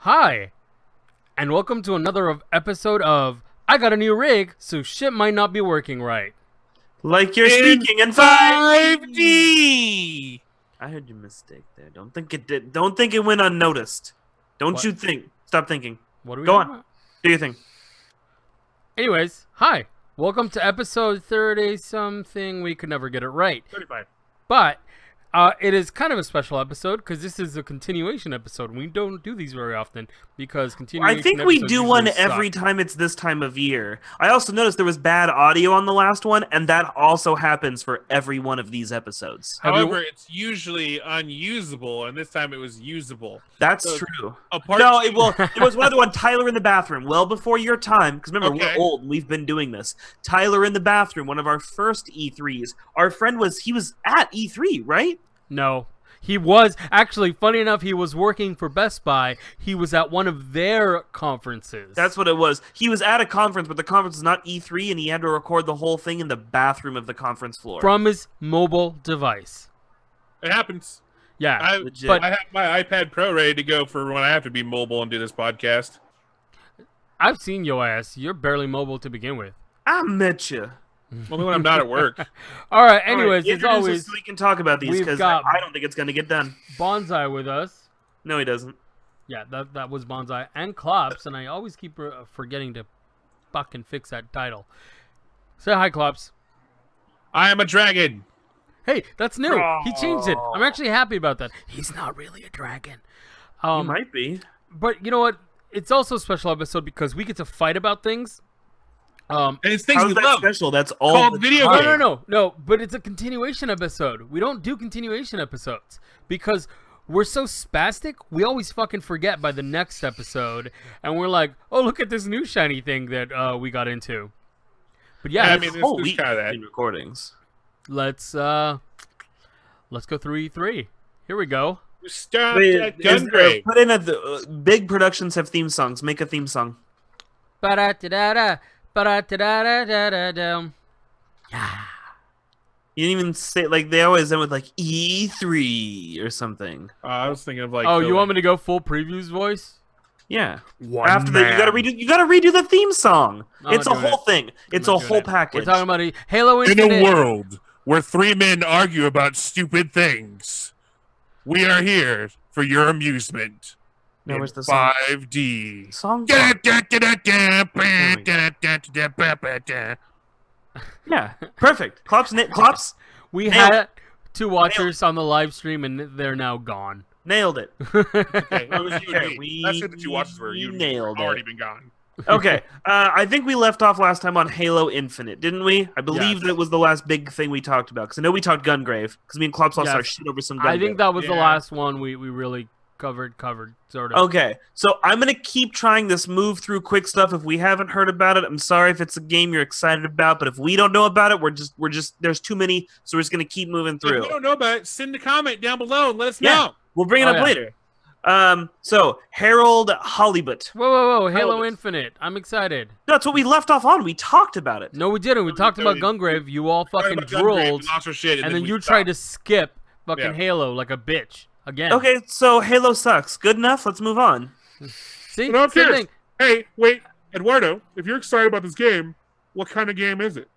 Hi, and welcome to another episode of I Got a New Rig, so shit might not be working right. Like you're speaking in 5D! I heard your mistake there. Don't think it did. Don't think it went unnoticed. Don't you think. Stop thinking. What are we Go talking on. about? Do your thing. Anyways, hi. Welcome to episode 30-something. We could never get it right. 35. But it is kind of a special episode because this is a continuation episode. We don't do these very often because continuation I think we episodes do one usually every suck. time it's this time of year. I also noticed there was bad audio on the last one, and that also happens for every one of these episodes. However, it's usually unusable, and this time it was usable. That's So, true. Apart No, it was one of the one Tyler in the bathroom, well before your time. Because remember, Okay. we're old and we've been doing this. Tyler in the bathroom, one of our first E3s. Our friend was at E3, right? No. He was, actually, funny enough, he was working for Best Buy. He was at one of their conferences. That's what it was. He was at a conference, but the conference was not E3, and he had to record the whole thing in the bathroom of the conference floor. From his mobile device. it happens. Yeah, I have my iPad Pro ready to go for when I have to be mobile and do this podcast. I've seen your ass. You're barely mobile to begin with. I met you. Only when I'm not at work. All right, anyways, as Introduce us always, so we can talk about these, we've because got- I don't think it's going to get done. Bonsai with us. No, he doesn't. Yeah, that was Bonsai and Klops, and I always keep forgetting to fucking fix that title. Say hi, Klops. I am a dragon. Hey, that's new. He changed it. I'm actually happy about that. He's not really a dragon. He might be. But you know what? It's also a special episode because we get to fight about things. And it's things How's we that love. special? That's all Called the video time. games. No. But it's a continuation episode. We don't do continuation episodes because we're so spastic. We always fucking forget by the next episode, and we're like, "Oh, look at this new shiny thing that we got into." But yeah, Yeah, I let's- mean, this Whole is week kind of that. in recordings. let's go through E3. Here we go. Stop Wait, that Gungrave. put in big productions have theme songs. Make a theme song. Ba-da-da-da-da, ba-da-da-da-da-da-da. You didn't even say, like, they always end with, like, E3 or something. I was thinking of like. Oh, you want me to go full previews voice? Yeah. One After that, you gotta redo the theme song. I'm It's a not doing whole it. thing. It's not a doing whole it. package. We're talking about Halo In Infinite. a world where three men argue about stupid things, we are here for your amusement. Now, in where's the song? 5D. Song. Yeah, perfect. Klops We Nailed had 2 watchers on the live stream, and they're now gone. nailed it. Okay, it was you and Okay, me. That's who the two watches were. You nailed already it. been gone. Okay, I think we left off last time on Halo Infinite, didn't we? I believe Yes. that it was the last big thing we talked about, because I know we talked Gungrave, because me and Klops lost Yes. our shit over some Gungrave. I think that was the Yeah. last one we really covered, sort of. Okay, so I'm gonna keep trying this move through quick stuff. If we haven't heard about it, I'm sorry if it's a game you're excited about, but if we don't know about it, we're just there's too many, so we're just gonna keep moving If through. you don't know about it, send a comment down below and let us Yeah. know. We'll bring it Oh, up yeah. later. So Harold Hollywood. Whoa, Halo was- Infinite. I'm excited. That's what we left off on. We talked about it. No, we didn't. We talked about Gungrave. You all Talking fucking about Gungrave, drooled, we lost our shit, and then we you stopped. tried to skip fucking Yeah. Halo like a bitch again. Okay, so Halo sucks. Good enough. Let's move on. See? No, who Same cares? thing. Hey, wait, Eduardo, if you're excited about this game, what kind of game is it?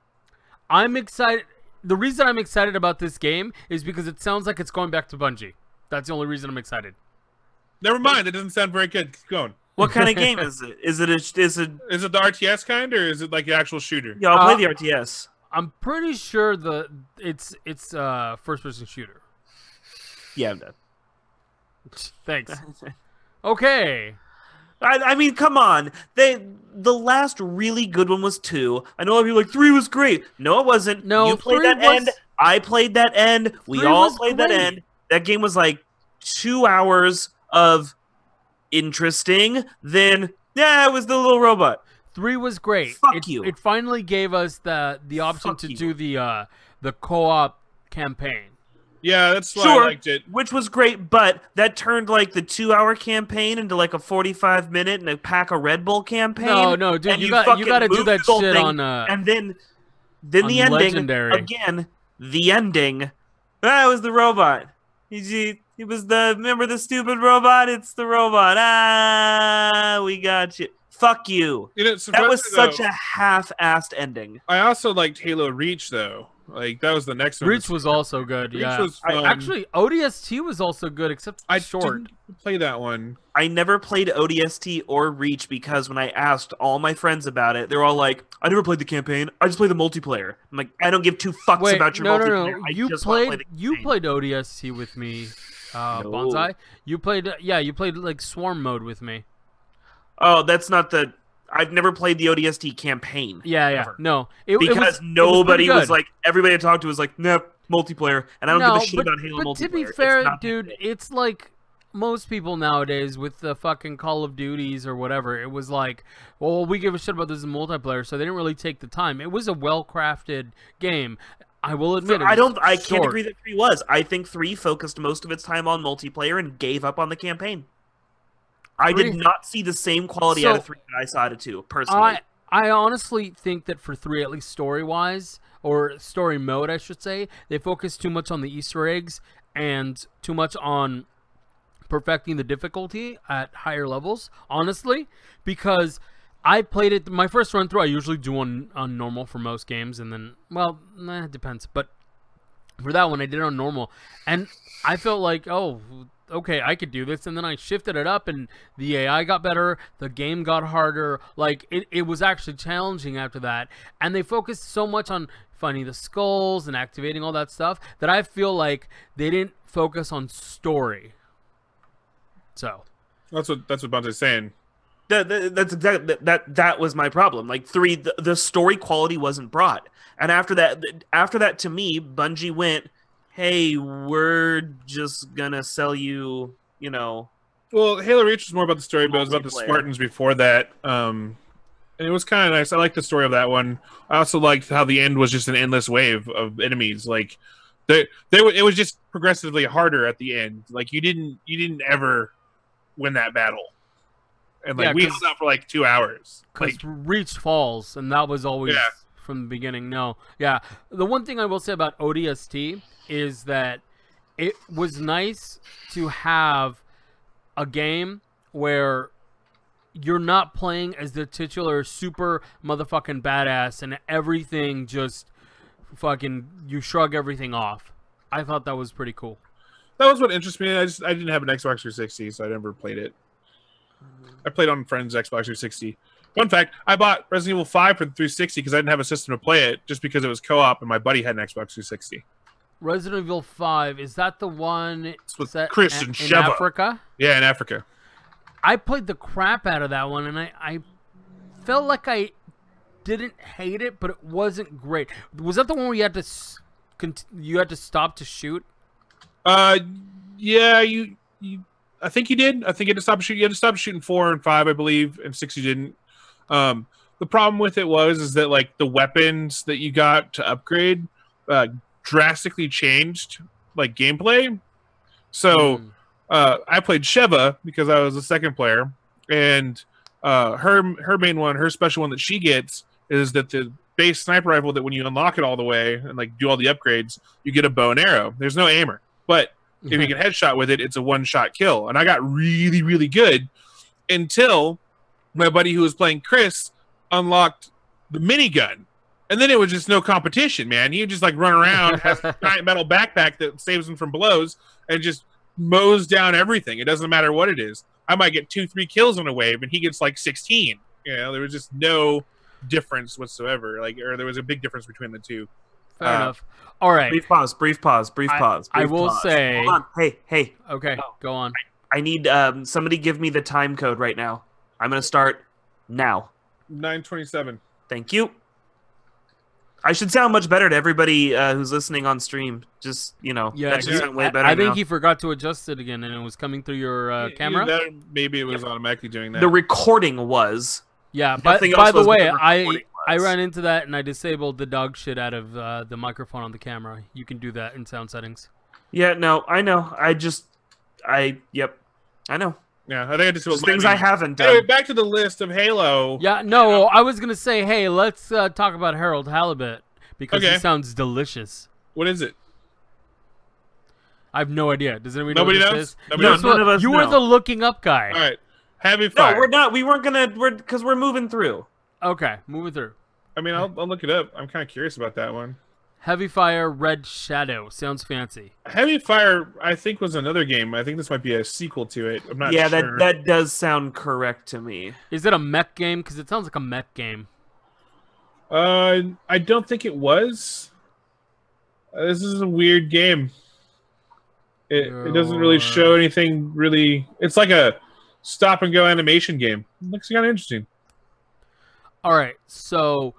I'm excited. The reason I'm excited about this game is because it sounds like it's going back to Bungie. That's the only reason I'm excited. Never mind, it doesn't sound very good. Keep going. What kind of game is it? Is it Is it the RTS kind, or is it like an actual shooter? Yeah, I'll play the RTS. I'm pretty sure it's first person shooter. Yeah, I'm done. Thanks. Okay. I mean, come on. The last really good one was 2. I know a lot of people are like 3 was great. No, it wasn't. No, you played 3 that was- end. I played that end. We 3 all was played that great. end. That game was like 2 hours of interesting. Then it was the little robot. 3 was great. Fuck you. It finally gave us the option Fuck to you. do the co-op campaign. Yeah, that's why Sure, I liked it. which was great, but that turned like the 2-hour campaign into like a 45-minute and a pack of Red Bull campaign. No, dude, and you fucking got to do moved that the whole shit thing, on and then on the ending Legendary. again. The ending. That was the robot. It was the remember the stupid robot? It's the robot. Ah, we got you. Fuck you. You know, That was surprisingly, such a half-assed ending. I also liked Halo Reach though. Like that was the next one. Reach was also good. Reach Yeah. was fun. Actually, ODST was also good, except I short. didn't play that one. I never played ODST or Reach because when I asked all my friends about it, they're all like, "I never played the campaign. I just played the multiplayer." I'm like, "I don't give two fucks Wait, about your no, multiplayer. no. I You just wanna play played. the You campaign." played ODST with me, Bonsai. You played. Yeah, you played like Swarm mode with me. Oh, that's not the. I've never played the ODST campaign. Yeah, yeah. ever. No, Because nobody was like, everybody I talked to was like, "Nope, multiplayer," and I don't give a shit about Halo but multiplayer. to be It's fair, not dude, that big. it's like most people nowadays with the fucking Call of Duties or whatever. It was like, well, we give a shit about this in multiplayer, so they didn't really take the time. It was a well-crafted game. I will admit, I can't short. agree that 3 was. I think 3 focused most of its time on multiplayer and gave up on the campaign. I did not see the same quality out of 3 that I saw out of 2, personally. I honestly think that for 3, at least story-wise, or story mode, I should say, they focused too much on the Easter eggs and too much on perfecting the difficulty at higher levels, honestly, because I played it, my first run through, I usually do on normal for most games, and then, well, it depends, but for that one, I did it on normal, and I felt like, oh, okay, I could do this, and then I shifted it up, and the AI got better, the game got harder, like, it was actually challenging after that, and they focused so much on finding the skulls and activating all that stuff, that I feel like they didn't focus on story. So. That's what Bunty's saying. That's exactly that was my problem. Like 3, the story quality wasn't brought, and after that, to me, Bungie went, "Hey, we're just gonna sell you, you know." Well, Halo Reach was more about the story, but it was about the Multiplayer. Spartans before that. And it was kind of nice. I liked the story of that one. I also liked how the end was just an endless wave of enemies. Like, it was just progressively harder at the end. Like you didn't ever win that battle. And like we held out for like 2 hours. Because Like, Reach falls, and that was always from the beginning. No, yeah. The one thing I will say about ODST is that it was nice to have a game where you're not playing as the titular super motherfucking badass, and everything just fucking you shrug everything off. I thought that was pretty cool. that was what interested me. I didn't have an Xbox 360, so I never played it. I played on friends' Xbox 360. Fun fact, I bought Resident Evil 5 for the 360 because I didn't have a system to play it, just because it was co-op and my buddy had an Xbox 360. Resident Evil 5, is that the one with set Chris and in Sheva. Africa? Yeah, in Africa. I played the crap out of that one, and I felt like I didn't hate it, but it wasn't great. Was that the one where you had to stop to shoot? Yeah, you I think you did. I think you had to stop shooting. You had to stop shooting 4 and 5, I believe, and 6 you didn't. The problem with it is that like the weapons that you got to upgrade drastically changed like gameplay. So I played Sheva because I was the second player, and her main one, her special one that she gets is that the base sniper rifle that when you unlock it all the way and like do all the upgrades, you get a bow and arrow. There's no aimer, but if you get headshot with it, it's a one-shot kill. And I got really, really good until my buddy who was playing Chris unlocked the minigun. And then it was just no competition, man. He would just like run around, has a giant metal backpack that saves him from blows, and just mows down everything. It doesn't matter what it is. I might get 2-3 kills on a wave, and he gets like 16. You know, there was just no difference whatsoever. Like, or there was a big difference between the two. Fair enough. All right. Brief pause. I will say. Hold on. Hey. Okay, go on. I need somebody give me the time code right now. I'm gonna start now. 9:27. Thank you. I should sound much better to everybody who's listening on stream. Just that should sound way better. I think now. he forgot to adjust it again, and it was coming through your camera. Maybe it was automatically doing that. The recording was. Yeah, but Nothing by else the was, way, but the recording I was. ran into that, and I disabled the dog shit out of the microphone on the camera. You can do that in sound settings. Yeah, no, I know. Yep, I know. Yeah, I think I just Just things I haven't done. Anyway, back to the list of Halo. Yeah, no, I was gonna say, hey, let's talk about Harold Halibut because Okay. he sounds delicious. What is it? I have no idea. Does anybody Nobody know what knows? this is? Nobody No, knows? none of us You were know. the looking up guy. All right. Heavy No, Fire. we're not. We weren't gonna. Because we're moving through. Okay, moving through. I mean, I'll look it up. I'm kind of curious about that one. Heavy Fire Red Shadow. Sounds fancy. Heavy Fire, I think, was another game. I think this might be a sequel to it. I'm not Yeah, sure. that does sound correct to me. Is it a mech game? Because it sounds like a mech game. I don't think it was. This is a weird game. It doesn't really show anything really. It's like a stop and go animation game. It looks kind of interesting. All right, so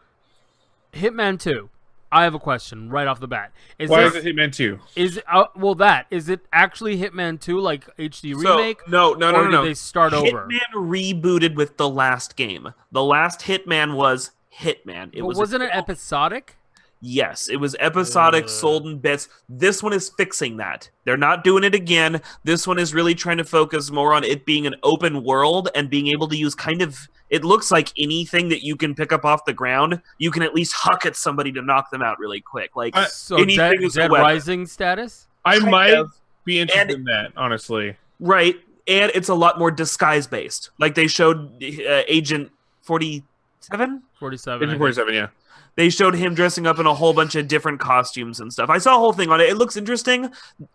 Hitman 2. I have a question right off the bat. Why is it Hitman 2? Is it, is it actually Hitman 2 like HD remake? No. Or did they start over? Hitman rebooted with the last game. The last Hitman was Hitman. But wasn't it episodic? Yes, it was episodic, sold in bits. This one is fixing that. They're not doing it again. This one is really trying to focus more on it being an open world and being able to use kind of... It looks like anything that you can pick up off the ground, you can at least huck at somebody to knock them out really quick. Like So anything is a Dead weapon. Rising status? I Kind might of. be interested in that, honestly. Right, and it's a lot more disguise-based. Like they showed Agent 47? 47. I think. 47, yeah. They showed him dressing up in a whole bunch of different costumes and stuff. I saw a whole thing on it. It looks interesting.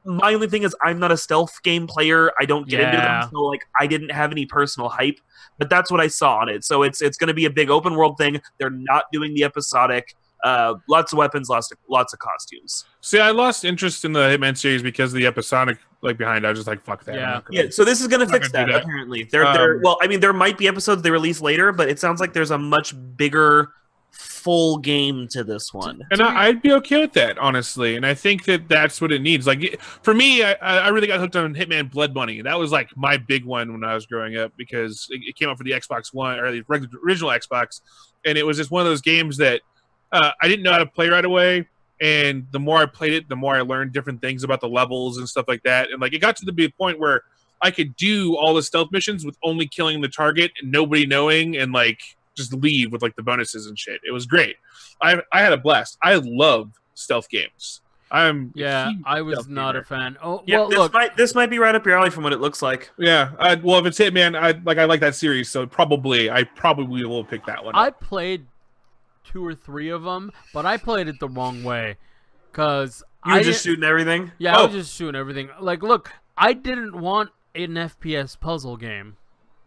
My only thing is I'm not a stealth game player. I don't get into them, so like I didn't have any personal hype. But that's what I saw on it. So it's going to be a big open world thing. They're not doing the episodic. Lots of weapons, lots of costumes. See, I lost interest in the Hitman series because of the episodic behind. I was just like, fuck that. Yeah. Yeah, so this is going to fix gonna that, do that. apparently. Well, I mean, there might be episodes they release later, but it sounds like there's a much bigger full game to this one. And I'd be okay with that, honestly. And I think that that's what it needs. Like, for me, I really got hooked on Hitman Blood Money. That was like my big one when I was growing up because it came out for the Xbox One or the original Xbox. And it was just one of those games that I didn't know how to play right away. And the more I played it, the more I learned different things about the levels and stuff like that. And like, it got to the point where I could do all the stealth missions with only killing the target and nobody knowing, and like just leave with like the bonuses and shit. It was great. I had a blast. I love stealth games. I was not a fan. Oh, Yeah, well, look. this might be right up your alley from what it looks like. Yeah. Well, if it's Hitman, I like that series, so I probably will pick that one. I played 2 or 3 of them, but I played it the wrong way. Because You were just shooting everything? Yeah, I was just shooting everything. Like, look, I didn't want an FPS puzzle game.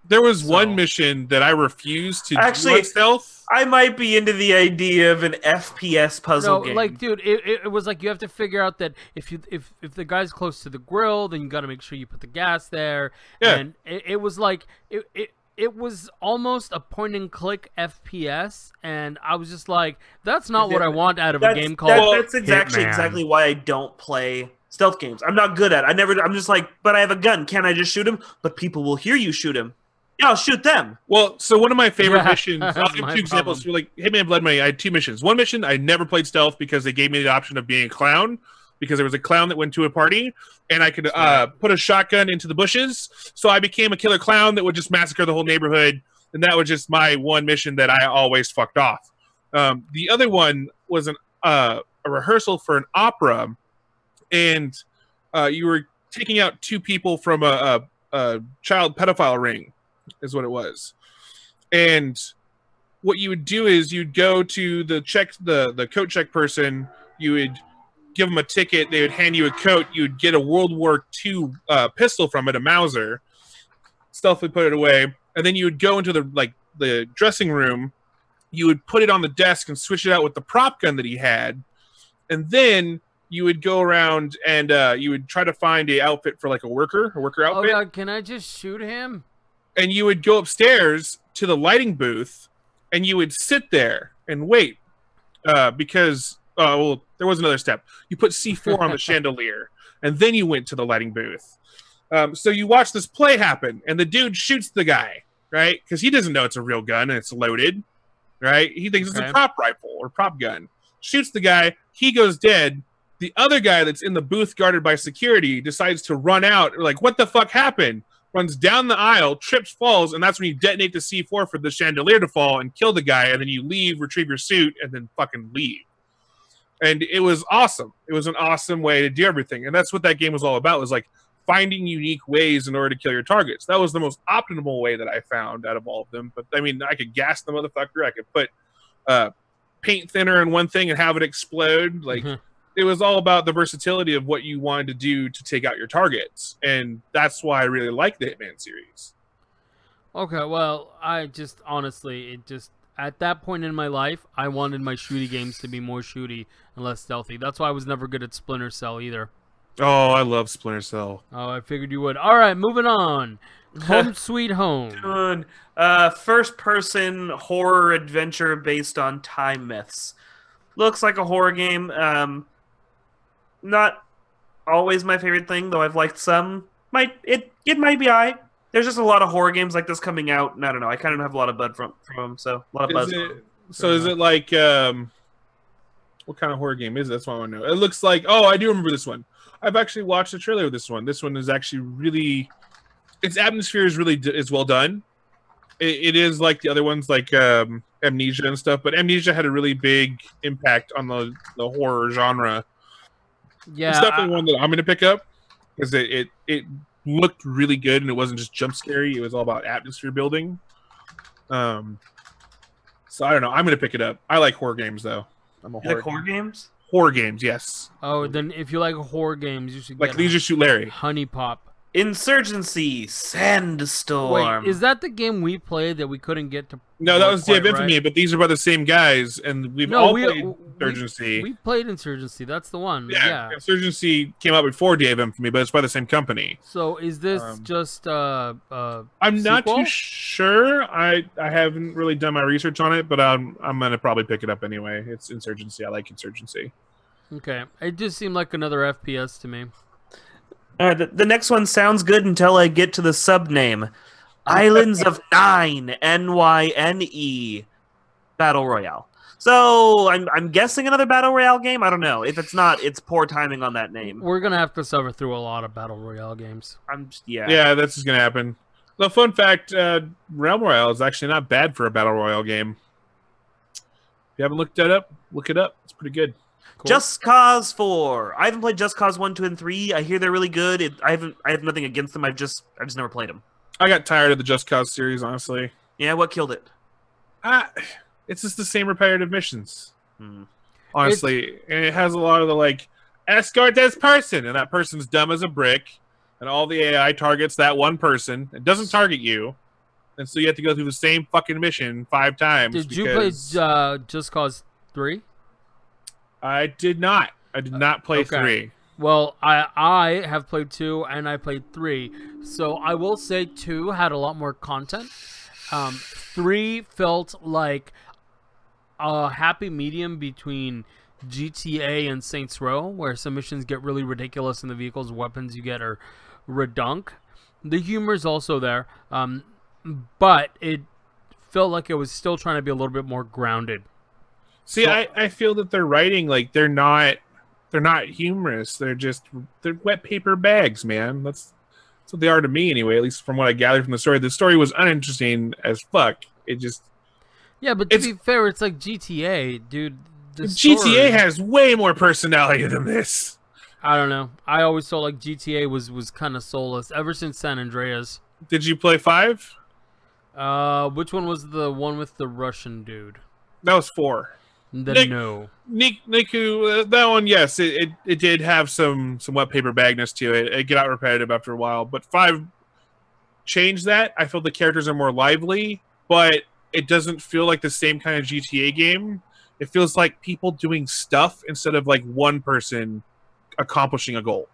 There was one mission that I refused to do on stealth. I might be into the idea of an FPS puzzle game. Like, dude, it was like you have to figure out that if the guy's close to the grill, then you got to make sure you put the gas there. Yeah. And it was like it was almost a point and click FPS, and I was just like, that's not what I want out of a game called That's exactly why I don't play stealth games. I'm not good at it. I'm just like, but I have a gun. Can't I just shoot him? But people will hear you shoot him. Yeah, I'll shoot them. Well, so one of my favorite missions, I'll that's give my 2 examples problem. for like Hitman Blood Money. I had 2 missions. One mission, I never played stealth because they gave me the option of being a clown, because there was a clown that went to a party and I could put a shotgun into the bushes. So I became a killer clown that would just massacre the whole neighborhood. And that was just my one mission that I always fucked off. The other one was a rehearsal for an opera, and you were taking out 2 people from a child pedophile ring, is what it was. And what you would do is you'd go to the coat check person, you would give them a ticket, they would hand you a coat, you'd get a World War II pistol from it, a Mauser, stealthily put it away, and then you would go into the dressing room, you would put it on the desk and switch it out with the prop gun that he had, and then you would go around and you would try to find a outfit for like a worker outfit. Oh God, can I just shoot him? And you would go upstairs to the lighting booth, and you would sit there and wait because there was another step. You put C4 on the chandelier, and then you went to the lighting booth. So you watch this play happen, and the dude shoots the guy, right? Because he doesn't know it's a real gun and it's loaded, right? He thinks it's a prop rifle or prop gun. Shoots the guy, he goes dead. The other guy that's in the booth guarded by security decides to run out. Like, what the fuck happened? Runs down the aisle, trips, falls, and that's when you detonate the C4 for the chandelier to fall and kill the guy, and then you leave, retrieve your suit, and then fucking leave. And it was awesome. It was an awesome way to do everything. And that's what that game was all about, was like finding unique ways in order to kill your targets. That was the most optimal way that I found out of all of them. But I mean, I could gas the motherfucker. I could put paint thinner in one thing and have it explode. Like, it was all about the versatility of what you wanted to do to take out your targets. And that's why I really like the Hitman series. Okay, well, I just honestly, at that point in my life, I wanted my shooty games to be more shooty and less stealthy. That's why I was never good at Splinter Cell either. Oh, I love Splinter Cell. Oh, I figured you would. All right, moving on. Home Sweet Home. First-person horror adventure based on time myths. Looks like a horror game. Not always my favorite thing, though I've liked some. It might be alright. There's just a lot of horror games like this coming out, and I don't know. I kind of have a lot of buzz from them, so a lot of buzz. Is it like what kind of horror game is it? That's what I want to know. It looks like, oh, I do remember this one. I've actually watched the trailer of this one. This one is actually really, its atmosphere is really is well done. It is like the other ones, like Amnesia and stuff, but Amnesia had a really big impact on the horror genre. Yeah, it's definitely one that I'm going to pick up because it looked really good, and it wasn't just jump scary. It was all about atmosphere building. So I don't know. I'm gonna pick it up. I like horror games, though. I'm a horror games. Horror games, yes. Oh, then if you like horror games, you should like get Leisure Suit Larry, Honey Pop. Insurgency, Sandstorm. Wait, is that the game we played that we couldn't get to? No, that was Day of Infamy, right? But these are by the same guys, and we've all played Insurgency. We played Insurgency. That's the one. Yeah. Insurgency came out before Day of Infamy, but it's by the same company. So is this just I'm not too sure. I haven't really done my research on it, but I'm gonna probably pick it up anyway. It's Insurgency. I like Insurgency. Okay, it just seemed like another FPS to me. The next one sounds good until I get to the sub name. Islands of Nine, NYNE, Battle Royale. So I'm guessing another Battle Royale game. I don't know. If it's not, it's poor timing on that name. We're gonna have to suffer through a lot of Battle Royale games. Yeah, that's just gonna happen. The fun fact: Realm Royale is actually not bad for a Battle Royale game. If you haven't looked that up, look it up. It's pretty good. Cool. Just Cause 4. I haven't played Just Cause 1, 2, and 3. I hear they're really good. I have nothing against them. I've just never played them. I got tired of the Just Cause series, honestly. Yeah, what killed it? It's just the same repetitive missions. Honestly, and it has a lot of the like escort this person, and that person's dumb as a brick, and all the AI targets that one person. It doesn't target you, and so you have to go through the same fucking mission 5 times. Did you play Just Cause 3? I did not. I did not play 3. Well, I have played 2 and I played 3. So I will say 2 had a lot more content. 3 felt like a happy medium between GTA and Saints Row, where some missions get really ridiculous and the vehicles and weapons you get are redunk. The humor's also there, but it felt like it was still trying to be a little bit more grounded. See, I feel that they're writing like they're not humorous. They're wet paper bags, man. That's what they are to me anyway, at least from what I gathered from the story. The story was uninteresting as fuck. It just but to be fair, it's like GTA, dude. GTA has way more personality than this. I don't know. I always felt like GTA was kind of soulless ever since San Andreas. Did you play 5? Which one was the one with the Russian dude? That was 4. No. Niku, that one, yes, it did have some wet paper bagness to it. It got repetitive after a while, but 5 changed that. I feel the characters are more lively, but it doesn't feel like the same kind of GTA game. It feels like people doing stuff instead of like one person accomplishing a goal.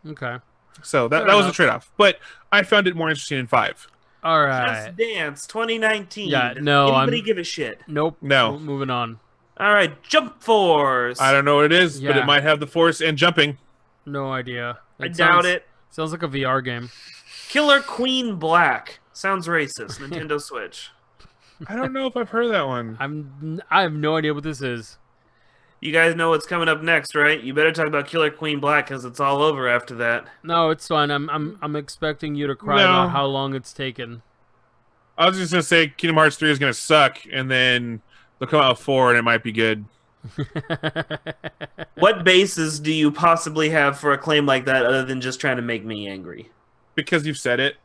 Okay. So that was a trade-off, but I found it more interesting in 5. All right. Just Dance 2019. Yeah, no. Anybody give a shit? Nope. No. Moving on. All right, Jump Force. I don't know what it is, but Yeah. it might have the force and jumping. No idea. I doubt it. Sounds like a VR game. Killer Queen Black. Sounds racist. Nintendo Switch. I don't know if I've heard that one. I have no idea what this is. You guys know what's coming up next, right? You better talk about Killer Queen Black because it's all over after that. No, it's fine. I'm expecting you to cry No. about how long it's taken. I was just gonna say Kingdom Hearts 3 is gonna suck, and then they'll come out with 4, and it might be good. What basis do you possibly have for a claim like that other than just trying to make me angry? Because you've said it.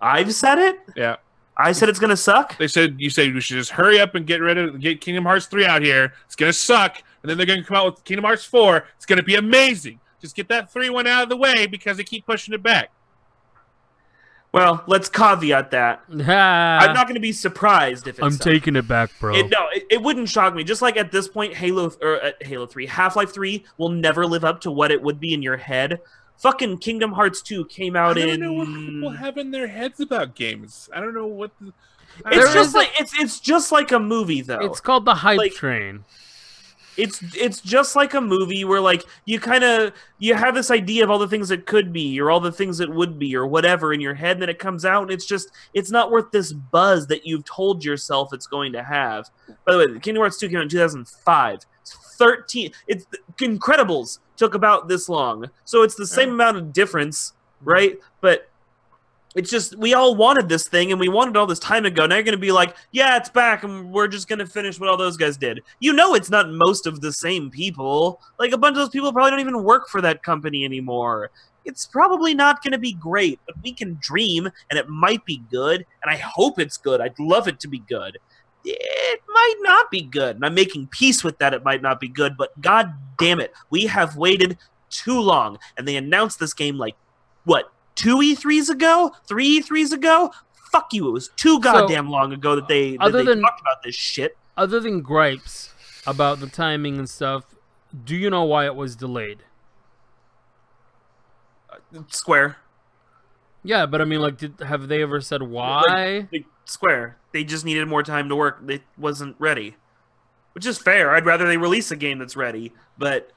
I've said it? Yeah. I said it's gonna suck? You said we should just hurry up and get Kingdom Hearts 3 out here. It's gonna suck, and then they're gonna come out with Kingdom Hearts 4. It's gonna be amazing. Just get that 3 one out of the way because they keep pushing it back. Well, let's caveat that. I'm not gonna be surprised if it I'm sucks. taking it back, bro. It wouldn't shock me. Just like at this point, Halo 3, Half-Life 3 will never live up to what it would be in your head. Fucking Kingdom Hearts 2 came out in. I don't know what people have in their heads about games. I don't know what. It's just like a movie, though. It's called the hype Like- train. It's just like a movie where like you have this idea of all the things it could be or all the things it would be or whatever in your head, and then it comes out and it's not worth this buzz that you've told yourself it's going to have. By the way, Kingdom Hearts 2 came out in 2005. It's Incredibles took about this long. So it's the same amount of difference, right? But it's just, we all wanted this thing, and we wanted all this time ago. Now you're going to be like, yeah, it's back, and we're just going to finish what all those guys did. You know it's not most of the same people. Like, a bunch of those people probably don't even work for that company anymore. It's probably not going to be great, but we can dream, and it might be good, and I hope it's good. I'd love it to be good. It might not be good, and I'm making peace with that it might not be good, but god damn it, we have waited too long, and they announced this game like, what, 2 E3s ago? 3 E3s ago? Fuck you, it was too goddamn long ago that they talked about this shit. Other than gripes about the timing and stuff, do you know why it was delayed? Square. Yeah, but I mean, like, have they ever said why? Like, Square. They just needed more time to work. It wasn't ready. Which is fair. I'd rather they release a game that's ready, but...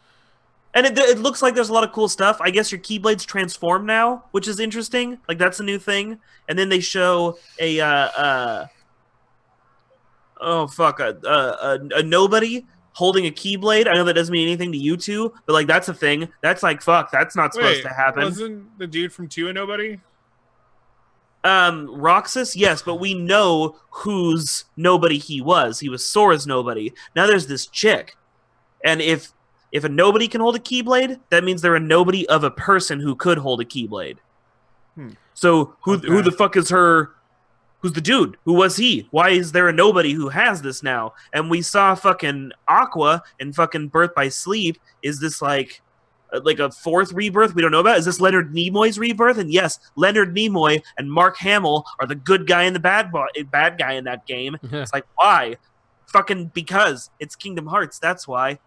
And it looks like there's a lot of cool stuff. I guess your Keyblades transform now, which is interesting. Like, that's a new thing. And then they show a nobody holding a Keyblade. I know that doesn't mean anything to you two, but, like, that's a thing. That's like, fuck, that's not supposed to happen. Wasn't the dude from 2 a nobody? Roxas, yes, but we know whose nobody he was. He was Sora's nobody. Now there's this chick. And if a nobody can hold a Keyblade, that means they're a nobody of a person who could hold a Keyblade. So who the fuck is her? Who's the dude? Who was he? Why is there a nobody who has this now? And we saw fucking Aqua in fucking Birth by Sleep. Is this like a fourth rebirth we don't know about? Is this Leonard Nimoy's rebirth? And yes, Leonard Nimoy and Mark Hamill are the good guy and the bad guy in that game. It's like, why? Fucking because it's Kingdom Hearts, that's why.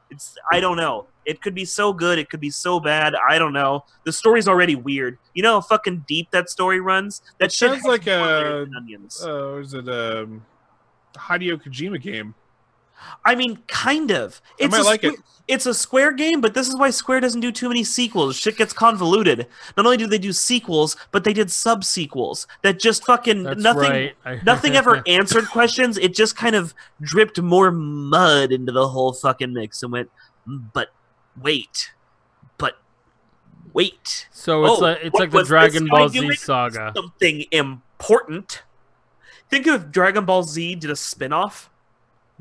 I don't know. It could be so good, it could be so bad, I don't know. The story's already weird. You know how fucking deep that story runs? That shit sounds like onions. Is it a Hideo Kojima game? I mean, kind of. I might like it. It's a Square game, but this is why Square doesn't do too many sequels. Shit gets convoluted. Not only do they do sequels, but they did sub-sequels that just fucking nothing ever answered questions. It just kind of dripped more mud into the whole fucking mix and went, but wait. So it's like the Dragon Ball Z saga. Something important. Think if Dragon Ball Z did a spin-off.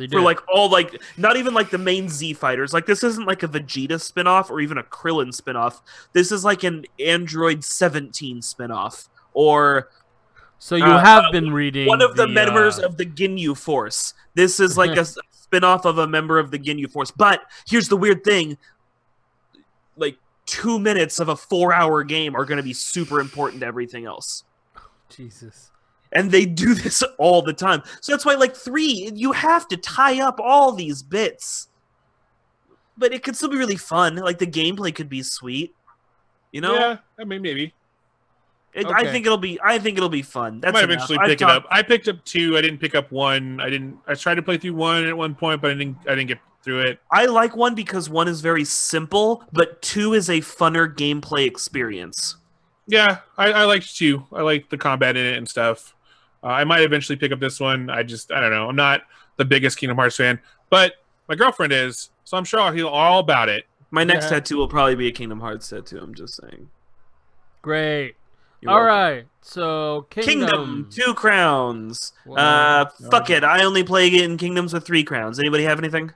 For like all like not even like the main Z fighters. Like this isn't like a Vegeta spinoff or even a Krillin spinoff. This is like an Android 17 spinoff. Or so you have been reading one of the members of the Ginyu Force. This is like a spinoff of a member of the Ginyu Force. But here's the weird thing. Like 2 minutes of a 4-hour game are gonna be super important to everything else. Jesus. And they do this all the time. So that's why, like, 3, you have to tie up all these bits. But it could still be really fun. Like, the gameplay could be sweet. You know? Yeah, I mean, maybe. Okay. I think it'll be fun. That's I might eventually pick it up. I picked up 2. I didn't pick up 1. I tried to play through 1 at one point, but I didn't get through it. I like 1 because 1 is very simple, but 2 is a funner gameplay experience. Yeah, I liked 2. I liked the combat in it and stuff. I might eventually pick up this one. I don't know. I'm not the biggest Kingdom Hearts fan, but my girlfriend is, so I'm sure I'll hear all about it. My next tattoo will probably be a Kingdom Hearts tattoo, I'm just saying. Great. You're all welcome. right. So Kingdom 2 crowns. Well, Fuck it. I only play it in Kingdoms with 3 crowns. Anybody have anything?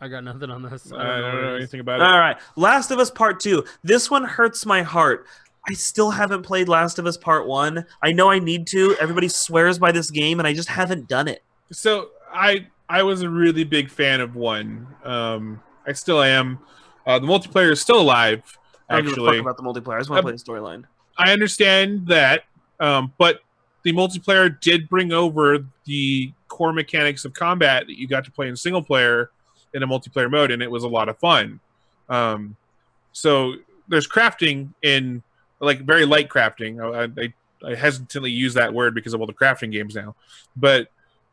I got nothing on this. I don't know what it is. anything about it. All right, Last of Us Part 2. This one hurts my heart. I still haven't played Last of Us Part 1. I know I need to. Everybody swears by this game, and I just haven't done it. So I was a really big fan of 1. I still am. The multiplayer is still alive. I don't give a Actually, fuck about the multiplayer. I just want to play the storyline. I understand that, but the multiplayer did bring over the core mechanics of combat that you got to play in single player in a multiplayer mode, and it was a lot of fun. So there's crafting in, like, very light crafting. I hesitantly use that word because of all the crafting games now, but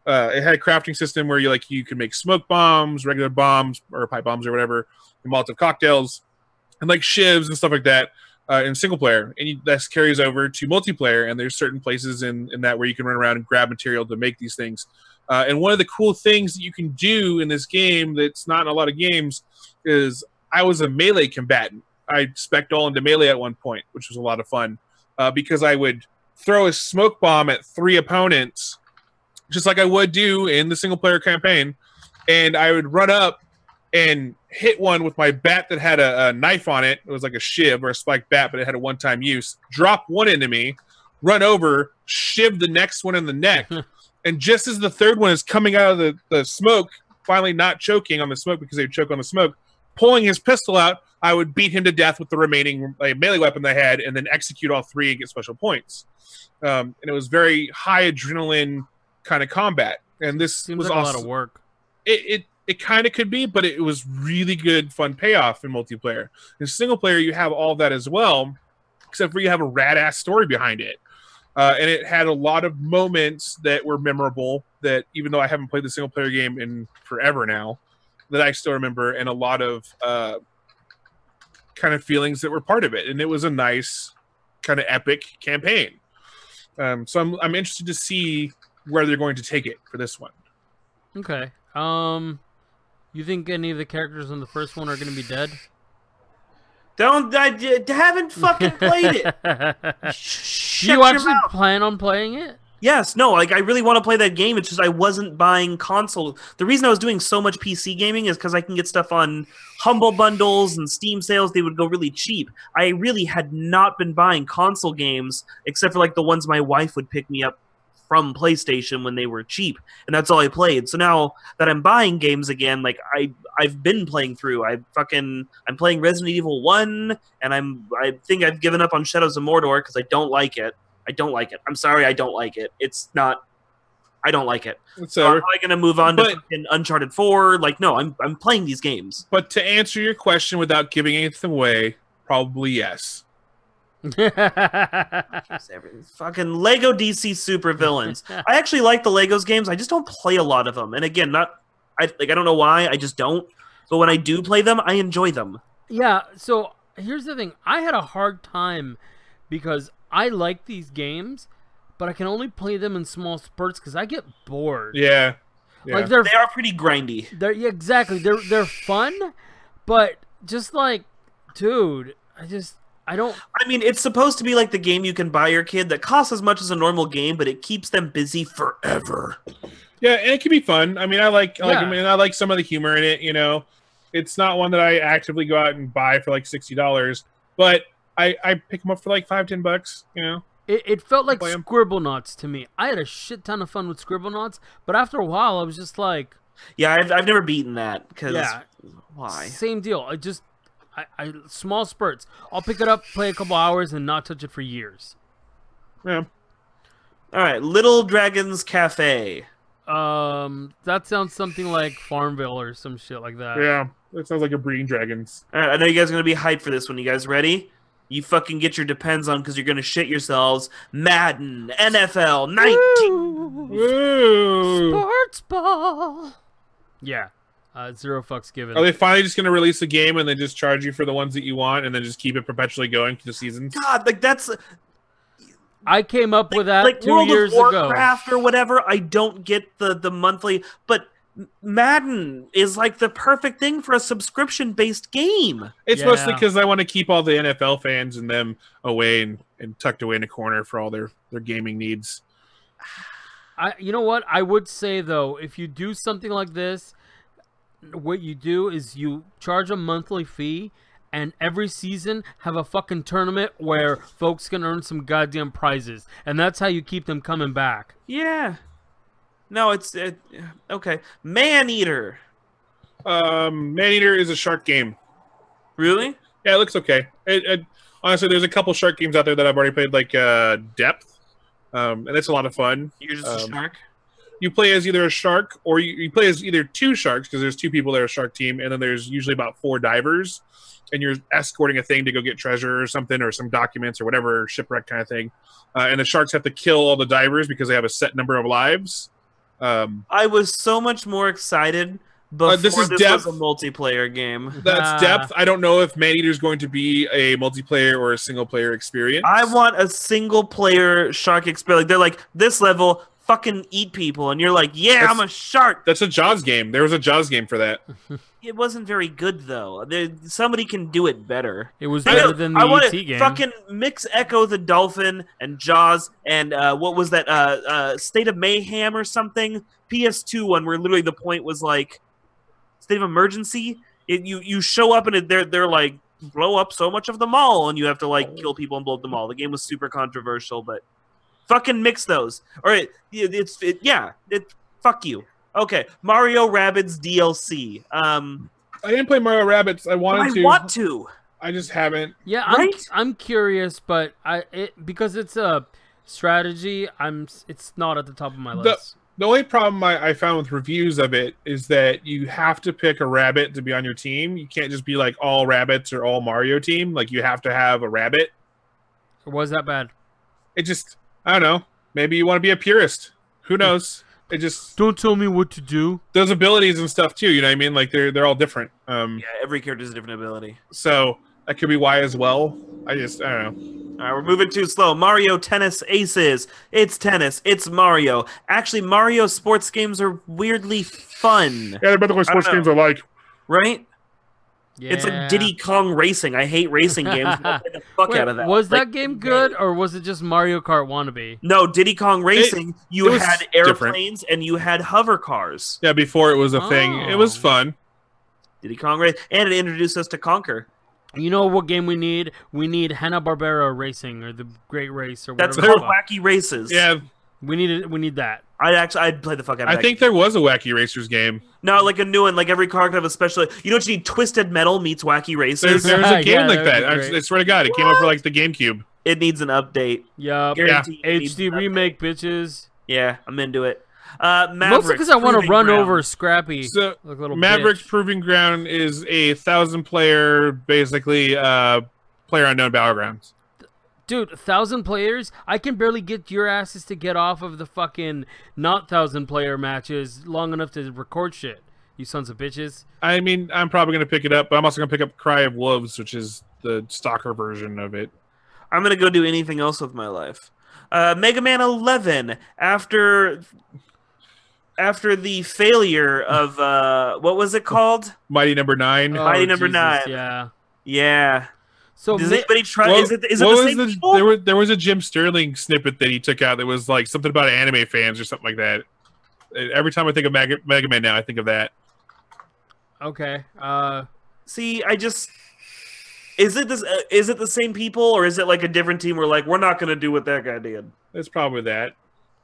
it had a crafting system where you could make smoke bombs, regular bombs, or pipe bombs or whatever, and Molotov cocktails, and like shivs and stuff like that in single player. And that carries over to multiplayer, and there's certain places in that where you can run around and grab material to make these things. And one of the cool things that you can do in this game that's not in a lot of games is I was a melee combatant. I spec'd all into melee at one point, which was a lot of fun because I would throw a smoke bomb at 3 opponents, just like I would do in the single-player campaign, and I would run up and hit one with my bat that had a knife on it. It was like a shiv or a spiked bat, but it had a one-time use. Drop one into me, run over, shiv the next one in the neck, and just as the third one is coming out of the smoke, finally not choking on the smoke because they would choke on the smoke, pulling his pistol out, I would beat him to death with the remaining melee weapon I had, and then execute all 3 and get special points. And it was very high adrenaline kind of combat, and this Seems was like also a lot of work. It kind of could be, but it was really good fun payoff in multiplayer. In single player, you have all that as well, except for you have a rad ass story behind it, and it had a lot of moments that were memorable. That even though I haven't played the single player game in forever now, that I still remember, and a lot of kind of feelings that were part of it. And it was a nice kind of epic campaign. So I'm interested to see where they're going to take it for this one. Okay. You think any of the characters in the first one are going to be dead? I haven't fucking played it. Do Shut you your actually mouth. plan on playing it? Yes, no, like I really want to play that game. It's just I wasn't buying console. The reason I was doing so much PC gaming is because I can get stuff on Humble Bundles and Steam sales. They would go really cheap. I really had not been buying console games except for like the ones my wife would pick me up from PlayStation when they were cheap, and that's all I played. So now that I'm buying games again, like I've been playing through. I'm playing Resident Evil 1, and I think I've given up on Shadows of Mordor because I don't like it. I'm sorry, I don't like it. It's not. I don't like it. So am I going to move on to fucking Uncharted 4? Like, no, I'm playing these games. But to answer your question without giving anything away, probably yes. Fucking Lego DC supervillains. I actually like the Legos games. I just don't play a lot of them. And again, I don't know why. I just don't. But when I do play them, I enjoy them. Yeah. So here's the thing. I had a hard time because I like these games, but I can only play them in small spurts because I get bored. Yeah. Like they are pretty grindy. Yeah, exactly. They're fun, but just like, dude, I don't. I mean, it's supposed to be like the game you can buy your kid that costs as much as a normal game, but it keeps them busy forever. Yeah, and it can be fun. I mean, I like some of the humor in it. You know, it's not one that I actively go out and buy for like $60, but I pick them up for like $5-10. You know, it felt like Scribblenauts to me. I had a shit ton of fun with Scribblenauts, but after a while, I was just like, yeah, I've never beaten that because why? Same deal. I small spurts. I'll pick it up, play a couple hours, and not touch it for years. Yeah. All right, Little Dragons Cafe. That sounds something like Farmville or some shit like that. Yeah, that sounds like a breeding dragons. All right, I know you guys are gonna be hyped for this one. You guys ready? You fucking get your depends on because you're gonna shit yourselves. Madden NFL 19. Woo! Sports ball. Yeah. 0 fucks given. Are they finally just going to release a game and then just charge you for the ones that you want and then just keep it perpetually going through the seasons? God, like that's. I came up with that like 2 World years of Warcraft ago. or whatever. I don't get the monthly, but Madden is like the perfect thing for a subscription-based game. It's mostly because I want to keep all the NFL fans and them away and tucked away in a corner for all their gaming needs. You know what? I would say, though, if you do something like this, what you do is you charge a monthly fee, and every season have a fucking tournament where folks can earn some goddamn prizes, and that's how you keep them coming back. Yeah. No, it's okay. Maneater. Maneater is a shark game. Really? Yeah, it looks okay. Honestly, there's a couple shark games out there that I've already played, like Depth, and it's a lot of fun. You're just a shark? You play as either a shark or you play as either two sharks, because there's two people that are a shark team, and then there's usually about 4 divers, and you're escorting a thing to go get treasure or something, or some documents or whatever, shipwreck kind of thing. And the sharks have to kill all the divers because they have a set number of lives. I was so much more excited before this was Depth. a multiplayer game. That's Depth. I don't know if Maneater is going to be a multiplayer or a single player experience. I want a single player shark experience. They're like, this level, fucking eat people. And you're like, yeah, I'm a shark. That's a Jaws game. There was a Jaws game for that. It wasn't very good, though. Somebody can do it better. It was better than the E.T. game. Fucking mix Echo the Dolphin and Jaws and what was that? State of Mayhem or something? PS2 one where literally the point was like state of emergency. You show up and they're like blow up so much of the mall and you have to like kill people and blow up the mall. The game was super controversial, but fucking mix those. All right, fuck you. Okay, Mario Rabbids DLC. I didn't play Mario Rabbids. I wanted to. I want to. I just haven't. Yeah, Right? I'm curious, but because it's a strategy, it's not at the top of my list. The only problem I found with reviews of it is that you have to pick a rabbit to be on your team. You can't just be like all rabbits or all Mario team. Like you have to have a rabbit. Was that bad? It just, I don't know. Maybe you want to be a purist. Who knows? It just Don't tell me what to do. those abilities and stuff too. You know what I mean? Like they're all different. Yeah, every character has a different ability. So that could be why as well. I don't know. All right, we're moving too slow. Mario Tennis Aces. It's tennis. It's Mario. Actually, Mario sports games are weirdly fun. Yeah, they're about the only sports know. games I like. Right? Yeah. It's like Diddy Kong Racing. I hate racing games. I'll play the fuck out of that. Was Like, that game good, or was it just Mario Kart wannabe? No, Diddy Kong Racing, you was had airplanes and you had hover cars. Yeah, before it was a thing. It was fun. Diddy Kong Race. And it introduced us to Conker. You know what game we need? We need Hanna-Barbera Racing, or the Great Race, or That's whatever. called Wacky Races. Yeah, We need that. I'd play the fuck out of that. I think there was a Wacky Racers game. No, like a new one. Like every car could have a special. You know what you need? Twisted Metal meets Wacky Races. There's a game Yeah, like that that. would be I great. swear to God, it came out for like the GameCube. It needs an update. Yup. Guaranteed it needs HD an update. remake, bitches. Yeah, I'm into it. Mostly Maverick. because I want to Proving run Ground. over Scrappy. So like a little Maverick bitch. Proving Ground is a 1,000-player, basically, player unknown battlegrounds. Dude, 1,000 players? I can barely get your asses to get off of the fucking not 1,000-player matches long enough to record shit. You sons of bitches. I mean, I'm probably going to pick it up, but I'm also going to pick up Cry of Wolves, which is the stalker version of it. I'm gonna go do anything else with my life. Mega Man 11. After the failure of what was it called? Mighty Number 9. Mighty Number 9. Yeah. Yeah. So Does ma- anybody try? What- Is it the what same was people? there was a Jim Sterling snippet that he took out that was like something about anime fans or something like that. Every time I think of Mega Man now, I think of that. Okay. See, is it the same people or is it like a different team? We're like, we're not gonna do what that guy did. It's probably that.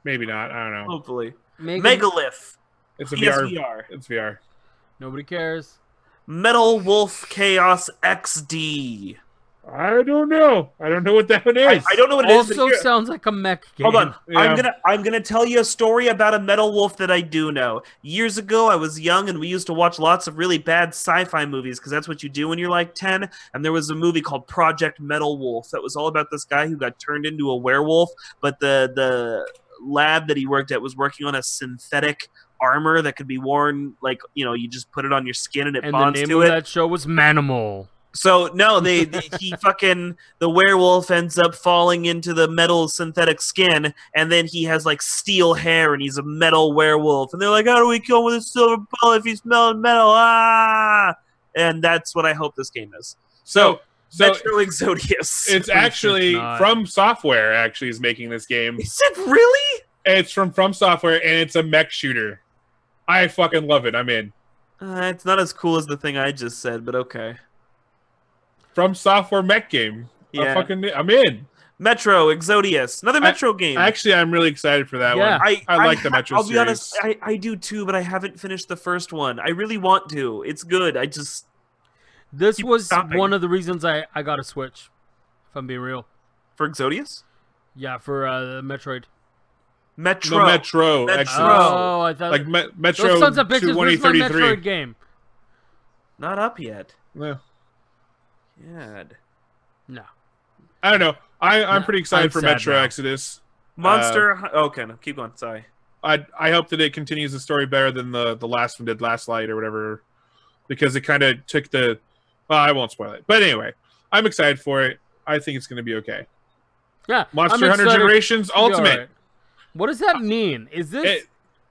Maybe not. I don't know. Hopefully, Mega- Megalith. It's a VR. PSVR. It's VR. Nobody cares. Metal Wolf Chaos XD. I don't know. I don't know what that one is. I don't know what it is. Also But here, sounds like a mech game. hold on. Yeah. I'm gonna tell you a story about a Metal Wolf that I do know. Years ago, I was young and we used to watch lots of really bad sci-fi movies because that's what you do when you're like 10. And there was a movie called Project Metal Wolf that was all about this guy who got turned into a werewolf, but the lab that he worked at was working on a synthetic armor that could be worn, like, you know, you just put it on your skin and it and the bonds name to of it. that show was Manimal. So no, he fucking the werewolf ends up falling into the metal synthetic skin, and then he has like steel hair, and he's a metal werewolf. And they're like, "How do we kill him with a silver bullet if he's smelling metal?" Ah, and that's what I hope this game is. So Metro Exodus. It's actually not. From Software. Actually, is making this game. Is it really? It's from Software, and it's a mech shooter. I fucking love it. I'm in. It's not as cool as the thing I just said, but okay. From Software mech game. Yeah. I'm in. Metro Exodius, another Metro game. Actually, I'm really excited for that Yeah. one. I like the Metro I'll series. be honest, I do too, but I haven't finished the first one. I really want to. It's good. I just This keep was stopping. one of the reasons I got a Switch, if I'm being real. For Exodius? Yeah, for Metroid. Metro. No, Metro. Metro. Actually. Oh, I thought Like Metro those sons of bitches. Where's my 2033. Metroid game? Not up yet. Yeah. God. No. I don't know. I'm pretty excited I'm for sad Metro now. Exodus. Monster. Okay, no, keep going. Sorry. I hope that it continues the story better than the last one did, Last Light or whatever, because it kind of took the. Well, I won't spoil it, but anyway, I'm excited for it. I think it's going to be okay. Yeah. Monster I'm Hunter excited Generations to be Ultimate. alright. What does that mean? Is this?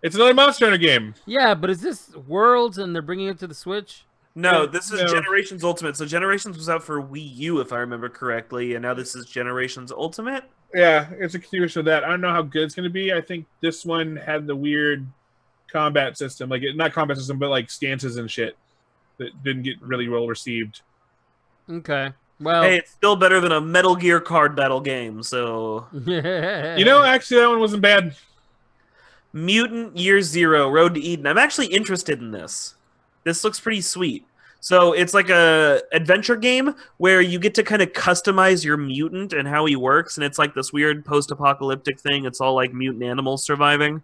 It's another Monster Hunter game. Yeah, but is this Worlds and they're bringing it to the Switch? No, this is No. Generations Ultimate. So Generations was out for Wii U, if I remember correctly, and now this is Generations Ultimate. Yeah, it's a continuation of that. I don't know how good it's going to be. I think this one had the weird combat system, like not combat system, but like stances and shit that didn't get really well received. Okay. Well, Hey, it's still better than a Metal Gear card battle game. So, You know, actually, that one wasn't bad. Mutant Year Zero: Road to Eden. I'm actually interested in this. This looks pretty sweet. So it's like a adventure game where you get to kind of customize your mutant and how he works, and it's like this weird post-apocalyptic thing. It's all like mutant animals surviving.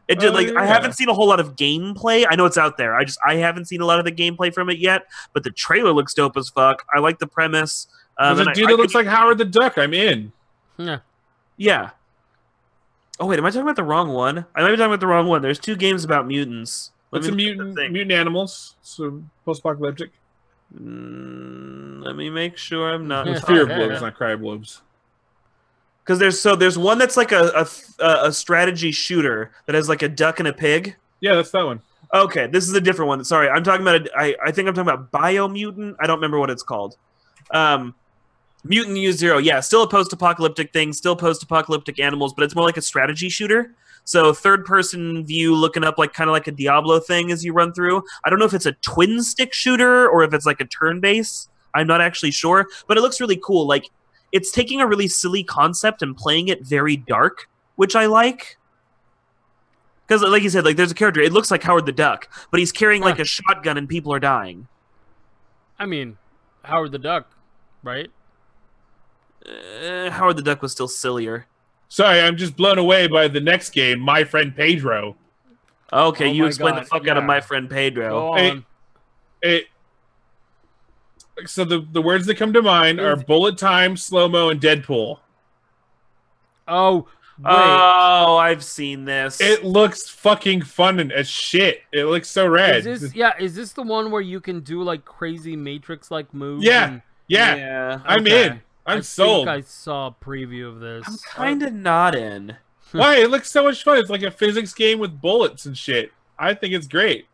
It just, Oh, like yeah. I haven't seen a whole lot of gameplay. I know it's out there. I haven't seen a lot of the gameplay from it yet, but the trailer looks dope as fuck. I like the premise. There's and a dude that looks like Howard the Duck. I'm in. yeah. Yeah. Oh wait, am I talking about the wrong one? I might be talking about the wrong one. There's two games about mutants. Let It's a me look at the mutant thing. animals. So post-apocalyptic. Let me make sure I'm not. It's Fear of Wolves, not Cry of Wolves. Because there's one that's like a strategy shooter that has like a duck and a pig. Yeah, that's that one. Okay, this is a different one. Sorry, I'm talking about I think I'm talking about Biomutant. I don't remember what it's called. Mutant Year Zero. Yeah, still a post-apocalyptic thing. Still post-apocalyptic animals, but it's more like a strategy shooter. So third-person view, looking up like kind of like a Diablo thing as you run through. I don't know if it's a twin stick shooter or if it's like a turn-based. I'm not actually sure, but it looks really cool. Like it's taking a really silly concept and playing it very dark, which I like. Because, like you said, like there's a character. It looks like Howard the Duck, but he's carrying like a shotgun and people are dying. I mean, Howard the Duck, right? Howard the Duck was still sillier. Sorry, I'm just blown away by the next game, My Friend Pedro. Okay, Oh you my explain God, the fuck out of yeah. My Friend Pedro. Go Hey, on. So the words that come to mind are bullet time, slow-mo, and Deadpool. Oh, wait. Oh, I've seen this. It looks fucking fun as shit. It looks so rad. Is this the one where you can do like crazy Matrix-like moves? Yeah. and- Yeah, I'm Okay. in. I'm I sold. think I saw a preview of this. I'm kind of not in. Why? It looks so much fun. It's like a physics game with bullets and shit. I think it's great.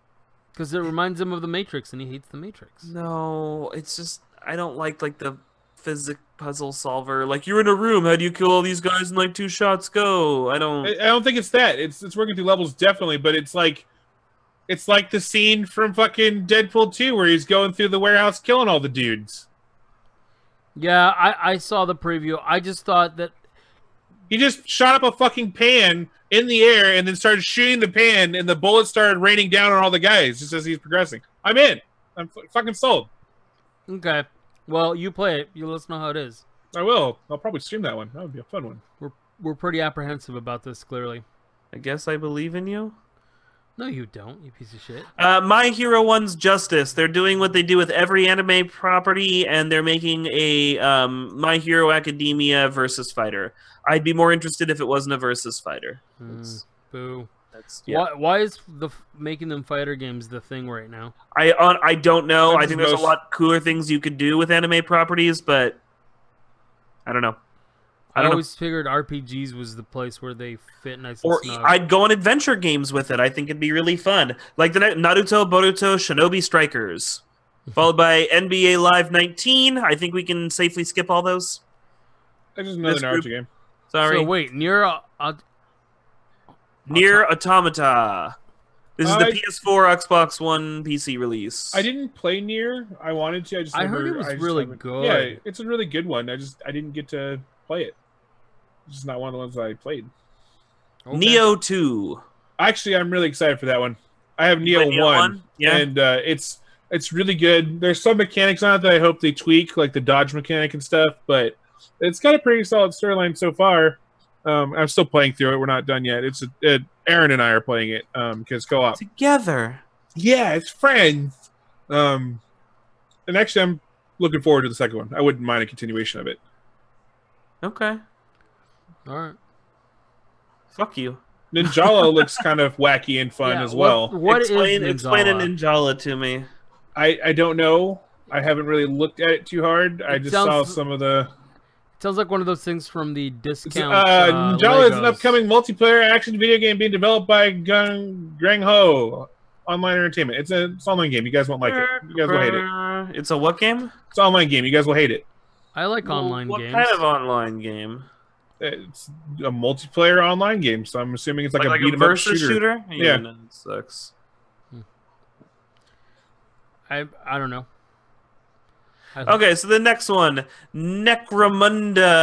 Because it reminds him of the Matrix, and he hates the Matrix. No, it's just I don't like the physics puzzle solver. Like you're in a room, how do you kill all these guys in like 2 shots? Go. I don't. I don't think it's that. It's working through levels definitely, but it's like the scene from fucking Deadpool 2 where he's going through the warehouse killing all the dudes. Yeah, I saw the preview. I just thought that He just shot up a fucking pan in the air and then started shooting the pan, and the bullets started raining down on all the guys just as he's progressing. I'm in. I'm fucking sold. okay. Well, you play it. You let us know how it is. I will. I'll probably stream that one. That would be a fun one. We're pretty apprehensive about this. Clearly. I guess I believe in you. No, you don't. You piece of shit. My Hero One's Justice. They're doing what they do with every anime property, and they're making a My Hero Academia versus fighter. I'd be more interested if it wasn't a versus fighter. Boo. Yeah. Why is making them fighter games the thing right now? I don't know. That's I think there's a most- lot cooler things you could do with anime properties, but I don't know. I don't know. always figured RPGs was the place where they fit nice and Or snug. I'd go on adventure games with it. I think it'd be really fun. Like the Naruto, Boruto, Shinobi Strikers. Followed by NBA Live 19. I think we can safely skip all those. That's just another This Naruto group- game. Sorry. So wait, near Nier Automata. This is the PS4, Xbox One, PC release. I didn't play Nier. I wanted to. I heard it was really good. Yeah, it's a really good one. I didn't get to play it. It's just not one of the ones that I played. Okay. Neo 2. Actually, I'm really excited for that one. I have Neo 1, yeah, and it's really good. There's some mechanics on it that I hope they tweak, like the dodge mechanic and stuff, but it's got a pretty solid storyline so far. I'm still playing through it. We're not done yet. Aaron and I are playing it because co-op together. Yeah, it's friends. And actually, I'm looking forward to the second one. I wouldn't mind a continuation of it. Okay. All right. Fuck you. Ninjala looks kind of wacky and fun as well. Explain a Ninjala to me. I don't know. I haven't really looked at it too hard. I just saw some of the... Sounds like one of those things from the discount. Ninjala is an upcoming multiplayer action video game being developed by Grang Ho Online Entertainment. It's an online game. You guys won't like it. You guys will hate it. It's a what game? It's an online game. You guys will hate it. I like online games. What kind of online game? It's a multiplayer online game, so I'm assuming it's like a beat 'em up shooter. Yeah, no, it sucks. Hmm. I don't know. Okay, so the next one, Necromunda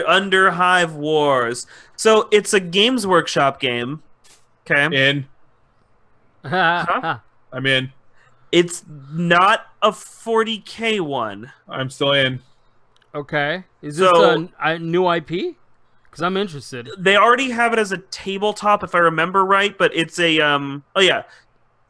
Under Hive Wars. So it's a Games Workshop game. Okay. In. Huh? I'm in. It's not a 40K one. I'm still in. Okay. Is this a new IP? Because I'm interested. They already have it as a tabletop, if I remember right. But it's a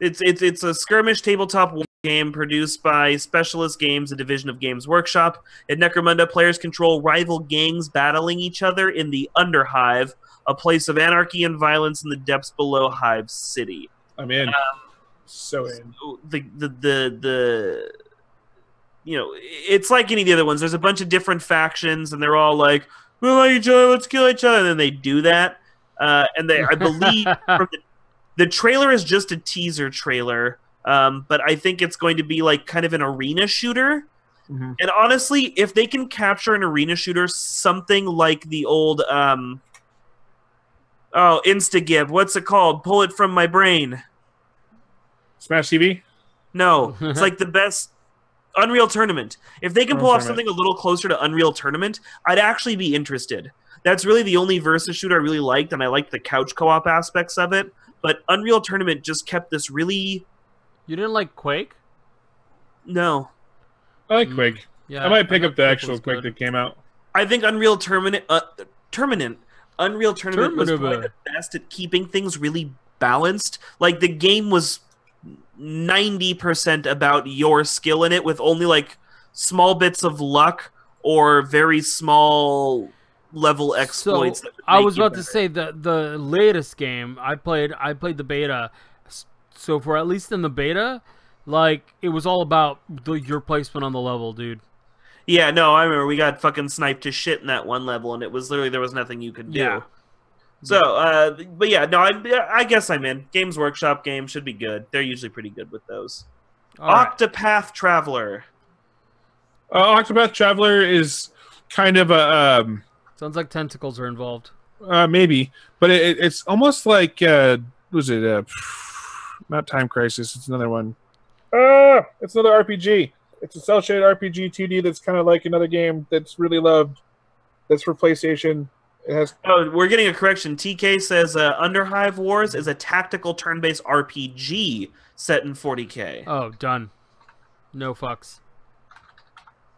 it's a skirmish tabletop game produced by Specialist Games, a division of Games Workshop. In Necromunda, players control rival gangs battling each other in the Underhive, a place of anarchy and violence in the depths below Hive City. I'm in. So in. The you know, it's like any of the other ones. There's a bunch of different factions, and they're all like, "We like each other, let's kill each other," and then they do that. And I believe from the trailer is just a teaser trailer, but I think it's going to be like kind of an arena shooter. Mm-hmm. And honestly, if they can capture an arena shooter, something like the old Instagib, what's it called? Pull it from my brain. Smash TV? No, it's like the best. Unreal Tournament. If they can pull off something a little closer to Unreal Tournament, I'd actually be interested. That's really the only versus shooter I really liked, and I liked the couch co-op aspects of it. But Unreal Tournament just kept this really... You didn't like Quake? No. I like Quake. Yeah, I might pick up the actual Quake that came out. I think Unreal Tournament was probably the best at keeping things really balanced. Like, the game was 90% about your skill in it, with only like small bits of luck or very small level exploits. So I was about to say the latest game I played the beta. So for at least in the beta, like it was all about your placement on the level, dude. Yeah, no, I remember we got fucking sniped to shit in that one level, and it was literally there was nothing you could do. Yeah. So, but yeah, no, I guess I'm in. Games Workshop games should be good. They're usually pretty good with those. Octopath Traveler. Octopath Traveler is kind of a... Sounds like tentacles are involved. Maybe, but it's almost like... was it... not Time Crisis, it's another one. It's another RPG. It's a cel-shaded RPG 2D that's kind of like another game that's really loved. That's for PlayStation. Oh, we're getting a correction. TK says Underhive Wars is a tactical turn-based RPG set in 40K. Oh, done. No fucks.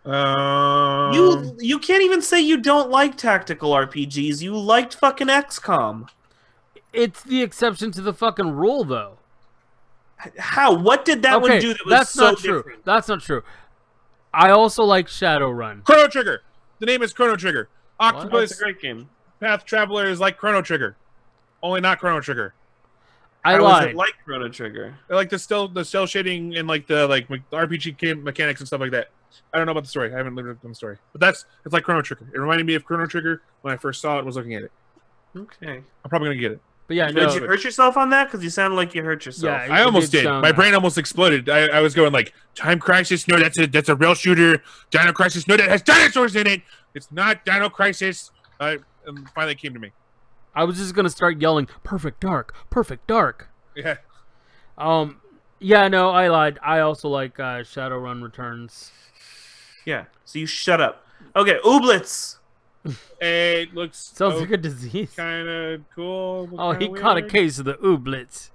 You can't even say you don't like tactical RPGs. You liked fucking XCOM. It's the exception to the fucking rule, though. How? What did that one do that was that's so not different? true. That's not true. I also like Shadowrun. Chrono Trigger. The name is Chrono Trigger. That's a great game. Path Traveler is like Chrono Trigger, only not Chrono Trigger. I How lied. is it like Chrono Trigger? I like the cell shading and like the RPG mechanics and stuff like that. I don't know about the story. I haven't lived on the story, but it's like Chrono Trigger. It reminded me of Chrono Trigger when I first saw it and was looking at it. Okay. I'm probably gonna get it. But yeah, Did you hurt yourself on that? Because you sounded like you hurt yourself. Yeah, I almost did. My brain almost exploded. I was going like, Time Crisis? No, that's a real shooter. Dino Crisis? No, that has dinosaurs in it. It's not Dino Crisis. And finally it came to me. I was just gonna start yelling, "Perfect dark, perfect dark." Yeah. Yeah, no, I lied. I also like Shadowrun Returns. Yeah. So you shut up. Okay, Ooblets. It looks Sounds like a disease. kind of cool. Oh, he kinda caught a weird. case of the ooblets.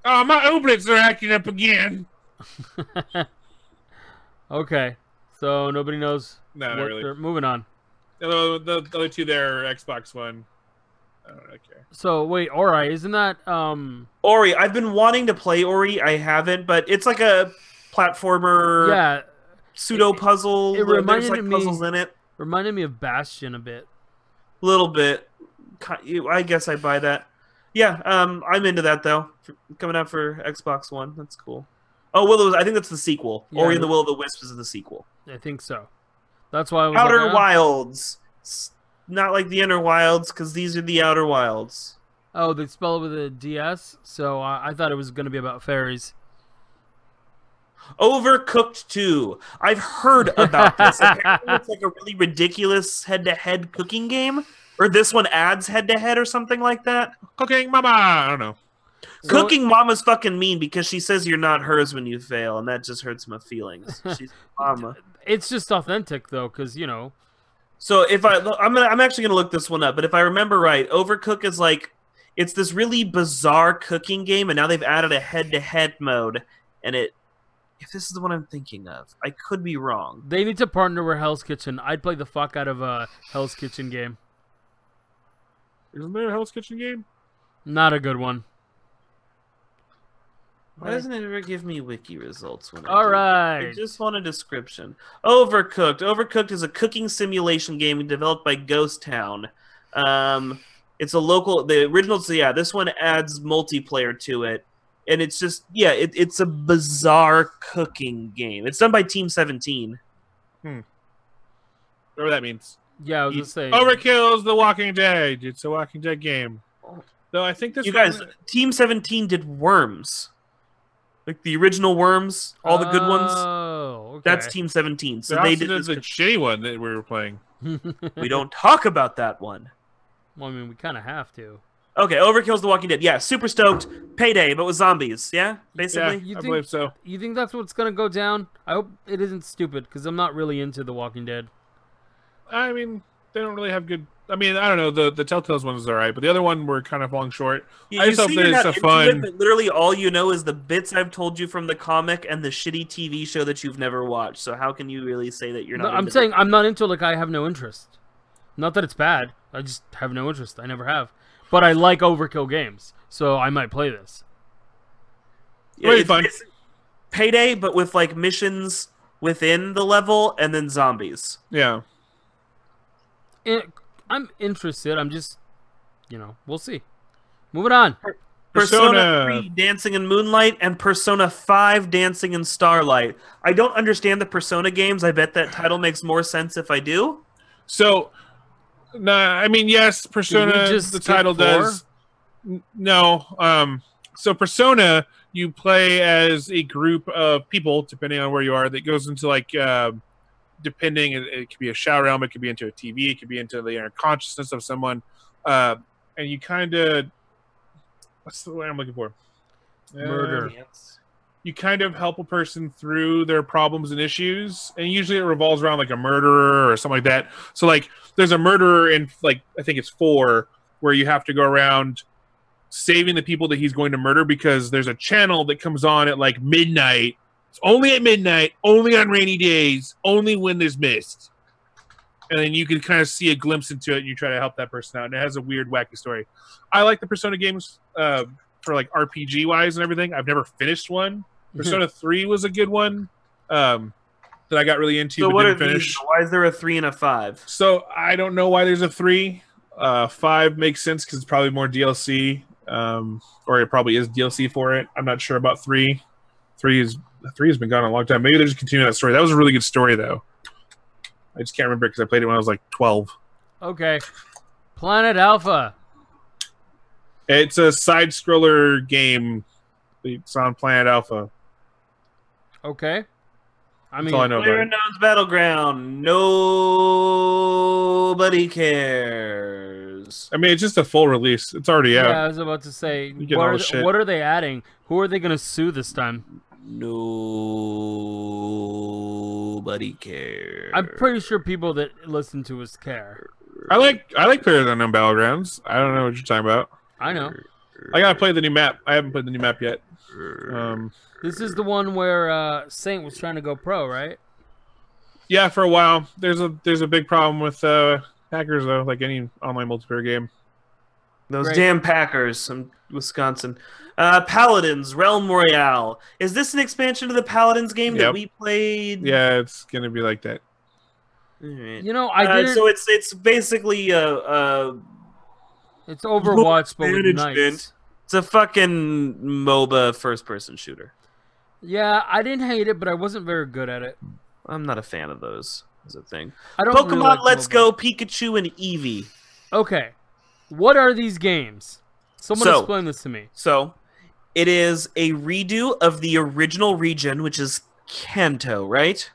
Oh, my ooblets are acting up again. Okay, so nobody knows No, not what really. they're moving on. The other two there are Xbox One. I don't really care. So wait, Ori, isn't that Ori. I've been wanting to play Ori. I haven't, but it's like a platformer yeah, pseudo puzzle. it There's reminded like me puzzles in it. reminded me of Bastion a bit. A little bit. I guess I buy that. Yeah, I'm into that though. Coming out for Xbox One. That's cool. Oh, I think that's the sequel. Yeah, Ori and the Will of the Wisps is the sequel. I think so. That's why I was Outer like, Wilds. It's not like the Inner Wilds, because these are the Outer Wilds. oh, they spell it with a DS, so I thought it was going to be about fairies. Overcooked 2. I've heard about this. Apparently it's like a really ridiculous head-to-head cooking game. Or this one adds head-to-head or something like that. Cooking Mama. I don't know. So- Cooking Mama's fucking mean because she says you're not hers when you fail, and that just hurts my feelings. She's mama. It's just authentic though, because you know. So if I'm actually gonna look this one up, but if I remember right, Overcook is like it's this really bizarre cooking game, and now they've added a head-to-head mode, and if this is the one I'm thinking of, I could be wrong. They need to partner with Hell's Kitchen. I'd play the fuck out of a Hell's Kitchen game. Isn't there a Hell's Kitchen game? Not a good one. Why doesn't it ever give me wiki results when I All do? right. I just want a description. Overcooked. Overcooked is a cooking simulation game developed by Ghost Town. It's a local. The original. So yeah, this one adds multiplayer to it, and it's just it's a bizarre cooking game. It's done by Team 17. Whatever that means. Yeah, I was gonna say. Overkill's The Walking Dead. It's a Walking Dead game. Though I think this You guys, Team 17 did Worms, like the original Worms, all the good ones. Oh, okay. That's Team 17. So they they did this. the shitty one that we were playing. We don't talk about that one. Well, I mean, we kind of have to. Okay, Overkill's The Walking Dead. Yeah, super stoked. Payday, but with zombies. Yeah, basically. You I think- believe so. You think that's what's gonna go down? I hope it isn't stupid, because I'm not really into The Walking Dead. I mean, they don't really have good. I mean, I don't know. The Telltales one was alright, but the other one were kind of falling short. You, I just hope see that you're it's not a into fun. it, but literally all you know is the bits I've told you from the comic and the shitty TV show that you've never watched. So how can you really say that you're No, not? I'm into saying I'm not into it. Like, I have no interest. Not that it's bad. I just have no interest. I never have. But I like Overkill games, so I might play this. Yeah, Really it's fun. basically Payday, but with like missions within the level and then zombies. Yeah. I'm interested. I'm just, we'll see. Moving on. Persona 3 Dancing in Moonlight and Persona 5 Dancing in Starlight. I don't understand the Persona games. I bet that title makes more sense if I do. So, no, I mean, yes, Persona. just The skip title 4? does. No. So Persona, you play as a group of people, depending on where you are. That goes into like, depending. It could be a shadow realm. It could be into a TV. It could be into the inner consciousness of someone. And you kind of. What's the word I'm looking for? Murder. You kind of help a person through their problems and issues, and usually it revolves around like a murderer or something like that. So like there's a murderer in like I think it's 4 where you have to go around saving the people that he's going to murder because there's a channel that comes on at like midnight. It's only at midnight, only on rainy days, only when there's mist. And then you can kind of see a glimpse into it and you try to help that person out. And it has a weird, wacky story. I like the Persona games for like RPG wise and everything. I've never finished one. Persona 3 was a good one that I got really into So but what didn't are finish. these? Why is there a 3 and a 5? So I don't know why there's a 3. 5 makes sense because it's probably more DLC, or it probably is DLC for it. I'm not sure about 3. 3 has been gone a long time. Maybe they're just continuing that story. That was a really good story though. I just can't remember because I played it when I was like 12. Okay. Planet Alpha. It's a side scroller game. It's on Planet Alpha. Okay. I That's mean, all I know about it. PlayerUnknown's Battleground. Nobody cares. news. I mean, it's just a full release. It's already out. Yeah, I was about to say, get all the shit. what are they adding? Who are they going to sue this time? Nobody cares. I'm pretty sure people that listen to us care. I like PlayerUnknown Battlegrounds. I don't know what you're talking about. I know. I gotta play the new map. I haven't played the new map yet. This is the one where Saint was trying to go pro, right? Yeah, for a while. There's a big problem with hackers though, like any online multiplayer game. Those Great. damn Packers from Wisconsin. Paladins, Realm Royale. Is this an expansion to the Paladins game that we played? Yeah, it's gonna be like that. All right. You know, I didn't. So it's basically It's Overwatch, but with management. knights. It's a fucking MOBA first-person shooter. Yeah, I didn't hate it, but I wasn't very good at it. I'm not a fan of those as a thing. I don't Pokemon really like Let's MOBA. Go, Pikachu, and Eevee. Okay, what are these games? Someone explain this to me. So, it is a redo of the original region, which is Kanto, right?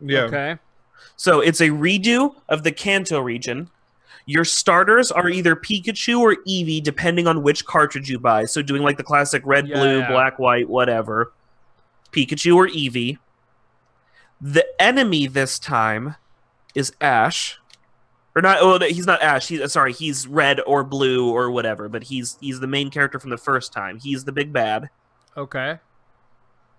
Yeah. Okay. So, it's a redo of the Kanto region. Your starters are either Pikachu or Eevee, depending on which cartridge you buy. So, doing like the classic red, blue, black, white, whatever. Pikachu or Eevee. The enemy this time is Ash. Or not, well, he's not Ash. He's red or blue or whatever, but he's the main character from the first time. He's the big bad. Okay.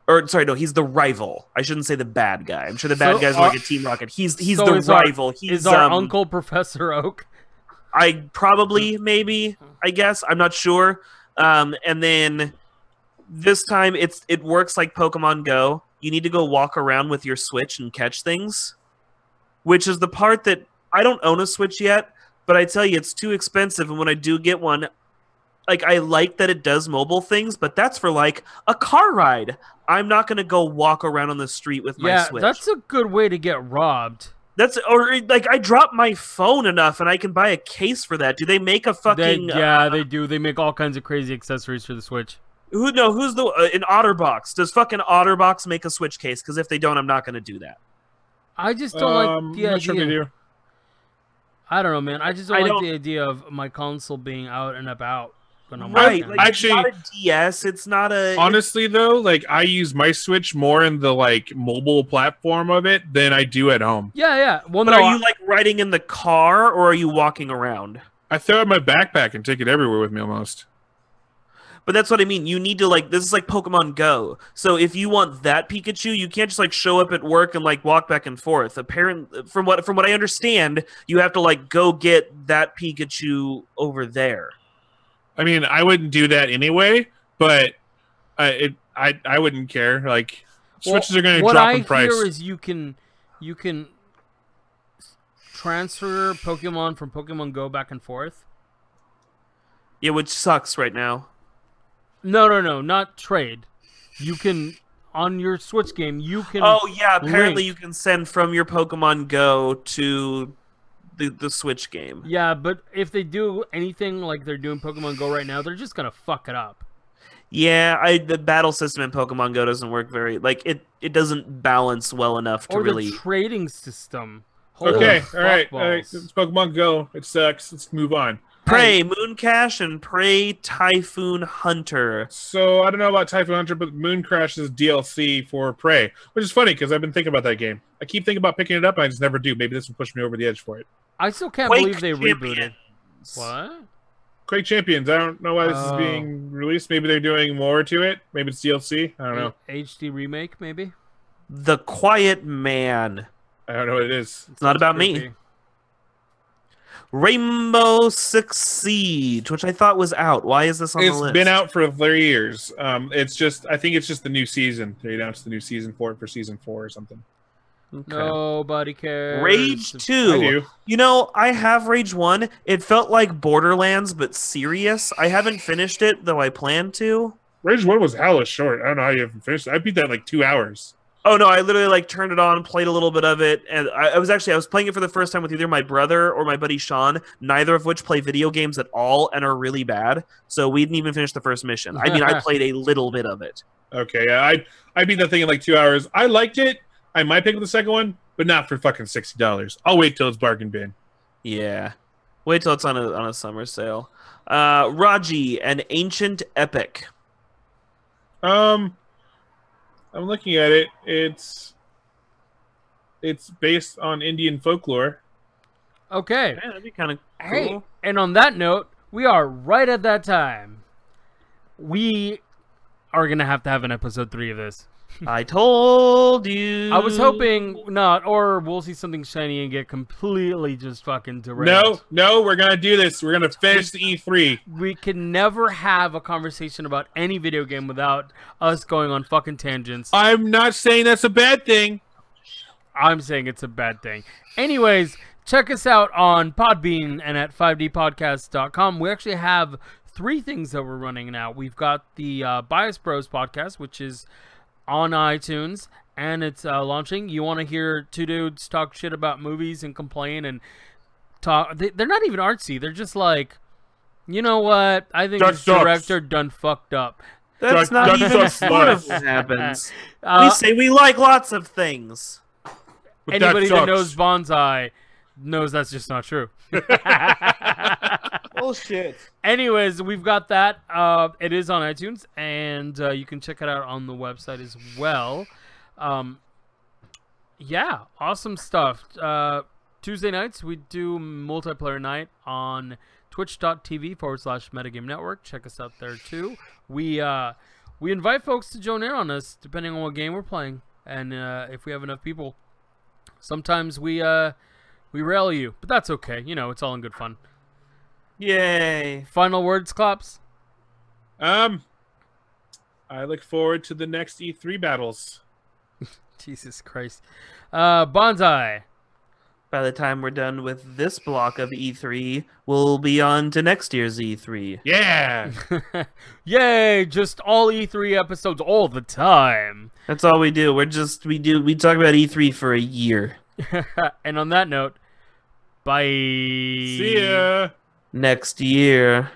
Or sorry, no, he's the rival. I shouldn't say the bad guy. I'm sure the bad guy's like a Team Rocket. He's the rival. He's our uncle Professor Oak. I maybe, I guess. I'm not sure. And then this time it works like Pokemon Go. You need to go walk around with your Switch and catch things, which is the part that I don't own a Switch yet, but I tell you, it's too expensive. And when I do get one, like, I like that it does mobile things, but that's for like a car ride. I'm not going to go walk around on the street with my Switch. Yeah, that's a good way to get robbed. Or like I drop my phone enough and I can buy a case for that. Do they make a fucking? They do. They make all kinds of crazy accessories for the Switch. Who's the in OtterBox? Does fucking OtterBox make a Switch case? Because if they don't, I'm not going to do that. I just don't like the I'm not sure if they idea. do. I don't know, man. I just don't like the idea of my console being out and about when I'm Right, working. like, Actually, it's not a DS. It's not a. Honestly, though, like I use my Switch more in the like mobile platform of it than I do at home. Yeah. Well, But no, are you like riding in the car or are you walking around? I throw it in my backpack and take it everywhere with me almost. But that's what I mean. You need to like. This is like Pokemon Go. So if you want that Pikachu, you can't just like show up at work and like walk back and forth. Apparently, from what I understand, you have to like go get that Pikachu over there. I mean, I wouldn't do that anyway, but I wouldn't care. Like Switches are going to drop in price. What I hear is you can transfer Pokemon from Pokemon Go back and forth. Yeah, which sucks right now. No, not trade. You can on your Switch game. You can. Oh yeah, apparently link. you can send from your Pokemon Go to the Switch game. Yeah, but if they do anything like they're doing Pokemon Go right now, they're just gonna fuck it up. Yeah, the battle system in Pokemon Go doesn't work very it doesn't balance well enough to Or really. the trading system. Okay, Holy all right. fuckballs. It's Pokemon Go. It sucks. Let's move on. Prey, Mooncash, and Prey Typhoon Hunter. So I don't know about Typhoon Hunter, but Moon Crash is DLC for Prey, which is funny because I've been thinking about that game. I keep thinking about picking it up, and I just never do. Maybe this will push me over the edge for it. I still can't Quake believe they rebooted. Champions. What? Quake Champions. I don't know why this is being released. Maybe they're doing more to it. Maybe it's DLC. I don't know. HD remake, maybe? The Quiet Man. I don't know what it is. It's not about me. Creepy. Rainbow Six Siege, which I thought was out. Why is this on the list? It's been out for 3 years. I think it's just the new season. They announced the new season for it for season 4 or something. Okay. Nobody cares. Rage 2. I do. You know, I have Rage 1. It felt like Borderlands, but serious. I haven't finished it, though I plan to. Rage 1 was hella short. I don't know how you haven't finished it. I beat that in like 2 hours. Oh, no, I literally like turned it on, played a little bit of it, and I was playing it for the first time with either my brother or my buddy Sean, neither of which play video games at all and are really bad, so we didn't even finish the first mission. I mean, I played a little bit of it. Okay, yeah, I beat that thing in like 2 hours. I liked it. I might pick up the second one, but not for fucking $60. I'll wait till it's bargain bin. Yeah. Wait till it's on a summer sale. Raji, an ancient epic. I'm looking at it. It's based on Indian folklore. Okay. Yeah, that'd be kind of cool. Hey, and on that note, we are right at that time. We are going to have an episode 3 of this. I told you. I was hoping not, or we'll see something shiny and get completely just fucking derailed. No, we're gonna do this. We're gonna finish the E3. We can never have a conversation about any video game without us going on fucking tangents. I'm not saying that's a bad thing. I'm saying it's a bad thing. Anyways, check us out on Podbean and at 5dpodcast.com. We actually have 3 things that we're running now. We've got the Bias Bros podcast, which is on iTunes, and it's launching. You want to hear 2 dudes talk shit about movies and complain and talk. They're not even artsy. They're just like, you know what? I think this director done fucked up. That's not even sort of what happens. We say we like lots of things. But Anybody that knows Bonsai knows that's just not true. Bullshit. Anyways, we've got that. It is on iTunes, and you can check it out on the website as well. Yeah, awesome stuff. Tuesday nights, we do multiplayer night on twitch.tv/Metagame Network. Check us out there, too. We invite folks to join in on us, depending on what game we're playing, and if we have enough people. Sometimes we rail you, but that's okay. You know, it's all in good fun. Yay. Final words, Klops? I look forward to the next E3 battles. Jesus Christ. Bonsai. By the time we're done with this block of E3, we'll be on to next year's E3. Yeah. Yay, just all E3 episodes all the time. That's all we do. We talk about E3 for a year. And on that note, bye. See ya. Next year.